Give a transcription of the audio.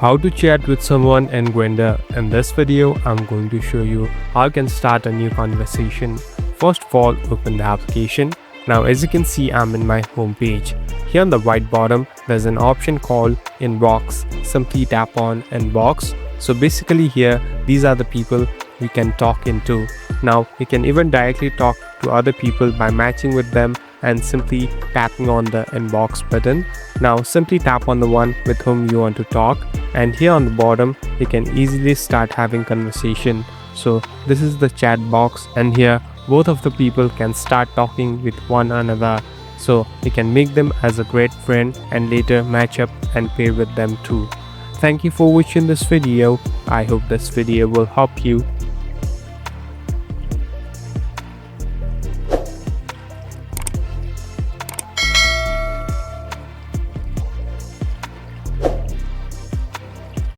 How to chat with someone in Grindr. In this video, I'm going to show you how you can start a new conversation. First of all, open the application. Now as you can see, I'm in my home page. Here on the right bottom, there's an option called Inbox. Simply tap on Inbox. So basically here, these are the people we can talk into. Now you can even directly talk to other people by matching with them and simply tapping on the inbox button. Now simply tap on the one with whom you want to talk, and here on the bottom you can easily start having conversation. So this is the chat box, and here both of the people can start talking with one another. So you can make them as a great friend and later match up and pair with them too. Thank you for watching this video. I hope this video will help you.